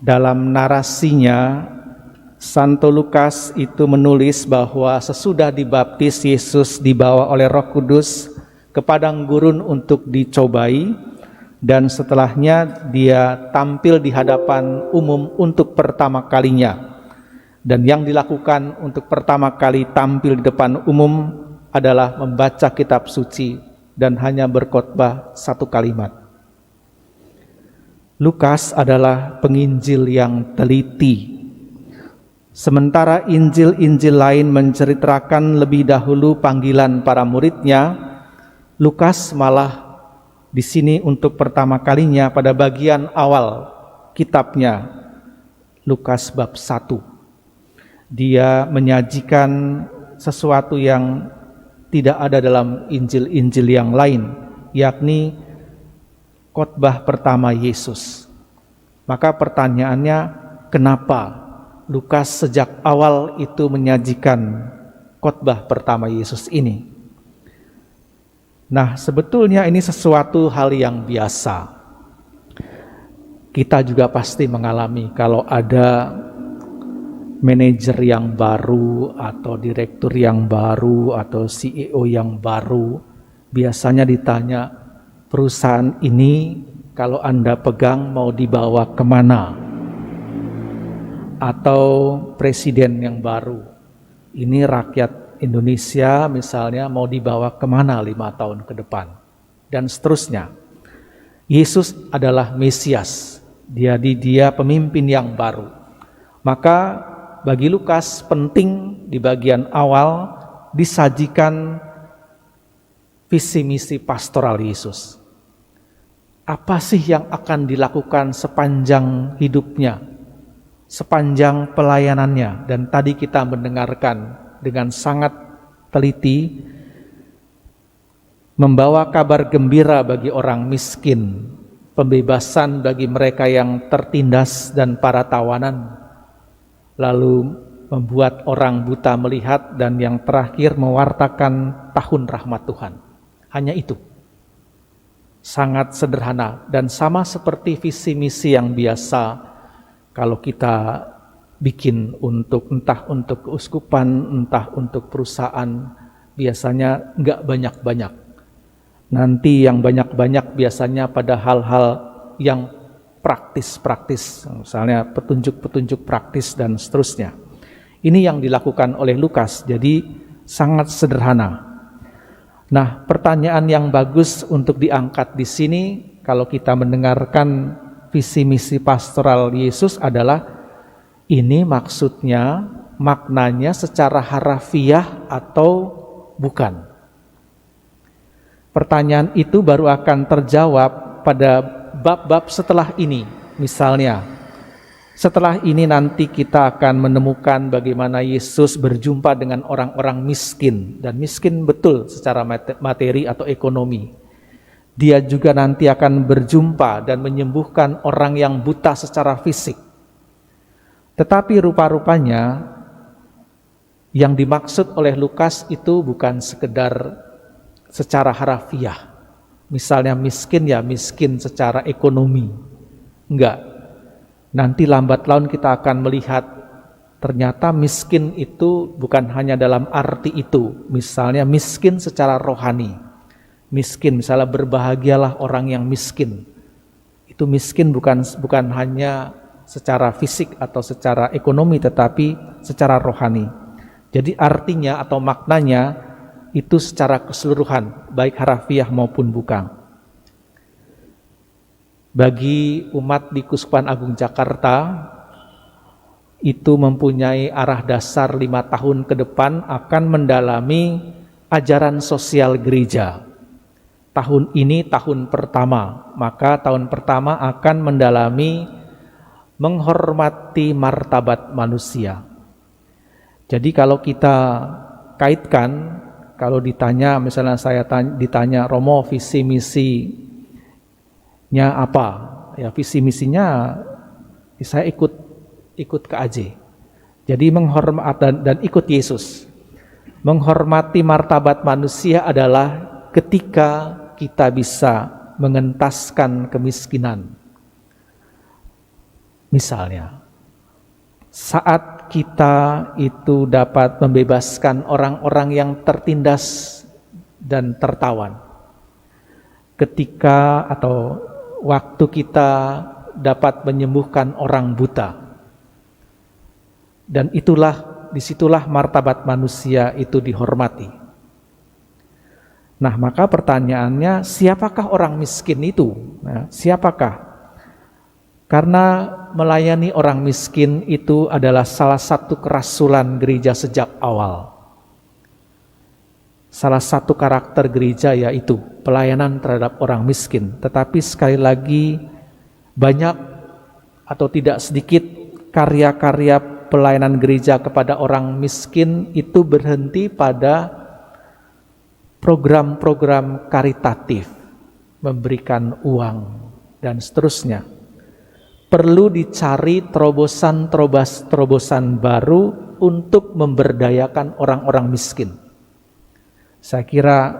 Dalam narasinya, Santo Lukas itu menulis bahwa sesudah dibaptis, Yesus dibawa oleh Roh Kudus ke padang gurun untuk dicobai, dan setelahnya dia tampil di hadapan umum untuk pertama kalinya. Dan yang dilakukan untuk pertama kali tampil di depan umum adalah membaca kitab suci dan hanya berkhotbah satu kalimat. Lukas adalah penginjil yang teliti. Sementara Injil-Injil lain menceritakan lebih dahulu panggilan para muridnya, Lukas malah di sini untuk pertama kalinya pada bagian awal kitabnya, Lukas bab 1. Dia menyajikan sesuatu yang tidak ada dalam Injil-Injil yang lain, yakni khotbah pertama Yesus. Maka pertanyaannya, kenapa Lukas sejak awal itu menyajikan khotbah pertama Yesus ini? Nah, sebetulnya ini sesuatu hal yang biasa. Kita juga pasti mengalami kalau ada manajer yang baru atau direktur yang baru atau CEO yang baru, biasanya ditanya, perusahaan ini kalau Anda pegang mau dibawa kemana? Atau presiden yang baru, ini rakyat Indonesia misalnya mau dibawa kemana 5 tahun ke depan? Dan seterusnya. Yesus adalah Mesias, dia pemimpin yang baru. Maka bagi Lukas penting di bagian awal disajikan visi misi pastoral Yesus. Apa sih yang akan dilakukan sepanjang hidupnya, sepanjang pelayanannya? Dan tadi kita mendengarkan dengan sangat teliti, membawa kabar gembira bagi orang miskin, pembebasan bagi mereka yang tertindas dan para tawanan, lalu membuat orang buta melihat, dan yang terakhir mewartakan tahun rahmat Tuhan. Hanya itu. Sangat sederhana dan sama seperti visi misi yang biasa kalau kita bikin entah untuk keuskupan, entah untuk perusahaan, biasanya enggak banyak-banyak. Nanti yang banyak-banyak biasanya pada hal-hal yang praktis-praktis, misalnya petunjuk-petunjuk praktis dan seterusnya. Ini yang dilakukan oleh Lukas, jadi sangat sederhana. Nah, pertanyaan yang bagus untuk diangkat di sini kalau kita mendengarkan visi misi pastoral Yesus adalah, ini maksudnya, maknanya secara harafiah atau bukan? Pertanyaan itu baru akan terjawab pada bab-bab setelah ini. Misalnya, setelah ini nanti kita akan menemukan bagaimana Yesus berjumpa dengan orang-orang miskin, dan miskin betul secara materi atau ekonomi. Dia juga nanti akan berjumpa dan menyembuhkan orang yang buta secara fisik. Tetapi rupa-rupanya yang dimaksud oleh Lukas itu bukan sekedar secara harafiah. Misalnya miskin ya miskin secara ekonomi. Enggak. Nanti lambat laun kita akan melihat ternyata miskin itu bukan hanya dalam arti itu. Misalnya miskin secara rohani. Miskin, misalnya berbahagialah orang yang miskin. Itu miskin bukan hanya secara fisik atau secara ekonomi, tetapi secara rohani. Jadi artinya atau maknanya itu secara keseluruhan, baik harafiah maupun bukan. Bagi umat di Keuskupan Agung Jakarta, itu mempunyai arah dasar 5 tahun ke depan akan mendalami ajaran sosial gereja. Tahun ini tahun pertama, maka tahun pertama akan mendalami menghormati martabat manusia. Jadi kalau kita kaitkan, kalau ditanya, misalnya saya ditanya, Romo visi misinya apa? Ya visi misinya saya ikut ke AJ. Jadi menghormati dan ikut Yesus. Menghormati martabat manusia adalah ketika kita bisa mengentaskan kemiskinan. Misalnya, saat kita itu dapat membebaskan orang-orang yang tertindas dan tertawan, ketika atau waktu kita dapat menyembuhkan orang buta, dan disitulah martabat manusia itu dihormati. Nah, maka pertanyaannya, siapakah orang miskin itu? Nah, siapakah? Karena melayani orang miskin itu adalah salah satu kerasulan gereja sejak awal. Salah satu karakter gereja yaitu pelayanan terhadap orang miskin. Tetapi sekali lagi, banyak atau tidak sedikit karya-karya pelayanan gereja kepada orang miskin itu berhenti pada program-program karitatif, memberikan uang, dan seterusnya. Perlu dicari terobosan baru untuk memberdayakan orang-orang miskin. Saya kira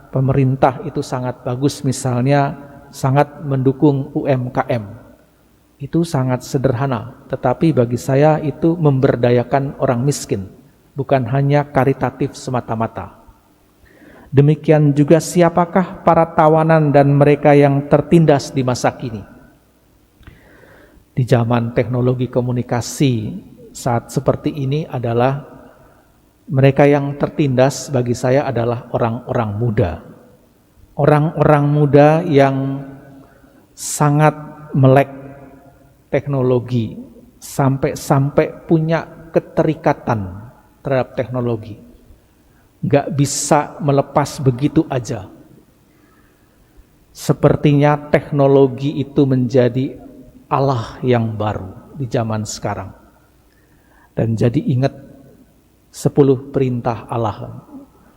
pemerintah itu sangat bagus, misalnya sangat mendukung UMKM. Itu sangat sederhana, tetapi bagi saya itu memberdayakan orang miskin, bukan hanya karitatif semata-mata. Demikian juga siapakah para tawanan dan mereka yang tertindas di masa kini. Di zaman teknologi komunikasi saat seperti ini adalah mereka yang tertindas bagi saya adalah orang-orang muda. Orang-orang muda yang sangat melek teknologi, sampai punya keterikatan terhadap teknologi. Gak bisa melepas begitu aja. Sepertinya teknologi itu menjadi Allah yang baru di zaman sekarang. Dan jadi ingat 10 perintah Allah.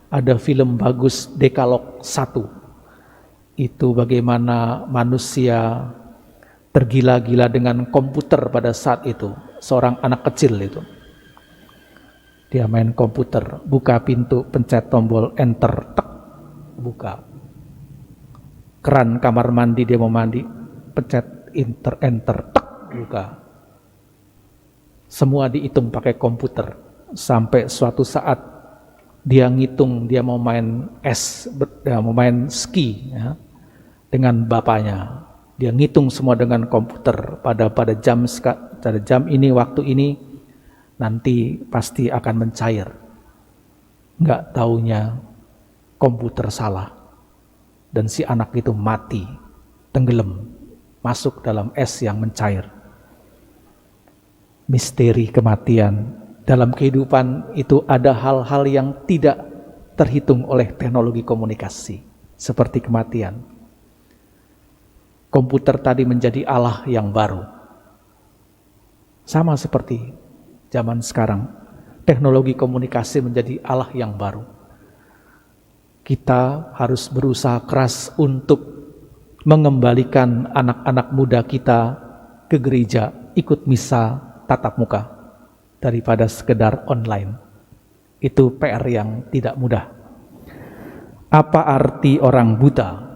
Ada film bagus Dekalog 1. Itu bagaimana manusia tergila-gila dengan komputer pada saat itu. Seorang anak kecil itu. Dia main komputer, buka pintu, pencet tombol enter, tek, buka. Keran kamar mandi, dia mau mandi, pencet enter, tek, buka. Semua dihitung pakai komputer. Sampai suatu saat dia ngitung, dia mau main mau main ski ya, dengan bapaknya. Dia ngitung semua dengan komputer pada jam ini, waktu ini. Nanti pasti akan mencair. Nggak taunya komputer salah. Dan si anak itu mati, tenggelam, masuk dalam es yang mencair. Misteri kematian. Dalam kehidupan itu ada hal-hal yang tidak terhitung oleh teknologi komunikasi. Seperti kematian. Komputer tadi menjadi Allah yang baru. Sama seperti zaman sekarang, teknologi komunikasi menjadi Allah yang baru. Kita harus berusaha keras untuk mengembalikan anak-anak muda kita ke gereja, ikut misa tatap muka, daripada sekedar online. Itu PR yang tidak mudah. Apa arti orang buta?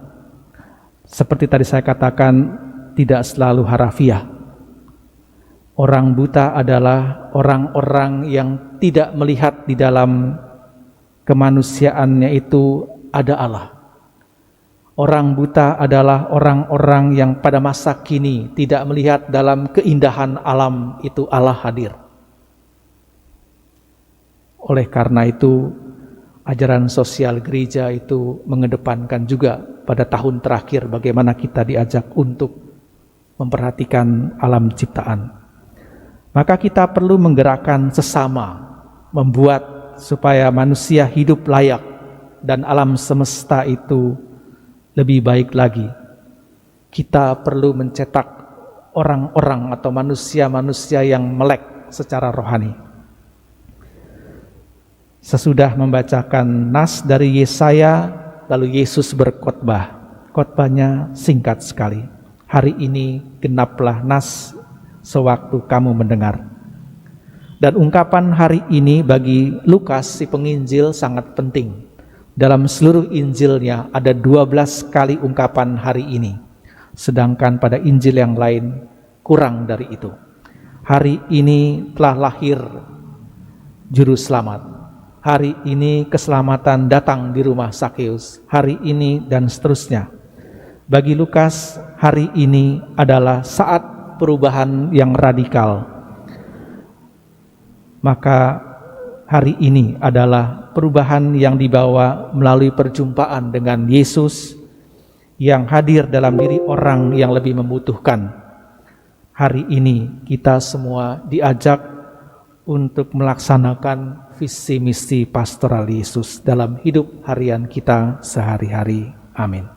Seperti tadi saya katakan, tidak selalu harafiah. Orang buta adalah orang-orang yang tidak melihat di dalam kemanusiaannya itu ada Allah. Orang buta adalah orang-orang yang pada masa kini tidak melihat dalam keindahan alam itu Allah hadir. Oleh karena itu, ajaran sosial gereja itu mengedepankan juga pada tahun terakhir bagaimana kita diajak untuk memperhatikan alam ciptaan. Maka kita perlu menggerakkan sesama, membuat supaya manusia hidup layak dan alam semesta itu lebih baik lagi. Kita perlu mencetak orang-orang atau manusia-manusia yang melek secara rohani. Sesudah membacakan nas dari Yesaya, lalu Yesus berkhotbah. Khotbahnya singkat sekali. Hari ini genaplah nas sewaktu kamu mendengar. Dan ungkapan hari ini bagi Lukas si penginjil sangat penting. Dalam seluruh Injilnya ada 12 kali ungkapan hari ini. Sedangkan pada Injil yang lain kurang dari itu. Hari ini telah lahir Juru Selamat. Hari ini keselamatan datang di rumah Sakeus. Hari ini dan seterusnya. Bagi Lukas, hari ini adalah saat perubahan yang radikal. Maka hari ini adalah perubahan yang dibawa melalui perjumpaan dengan Yesus yang hadir dalam diri orang yang lebih membutuhkan. Hari ini kita semua diajak untuk melaksanakan visi misi pastoral Yesus dalam hidup harian kita sehari-hari. Amin.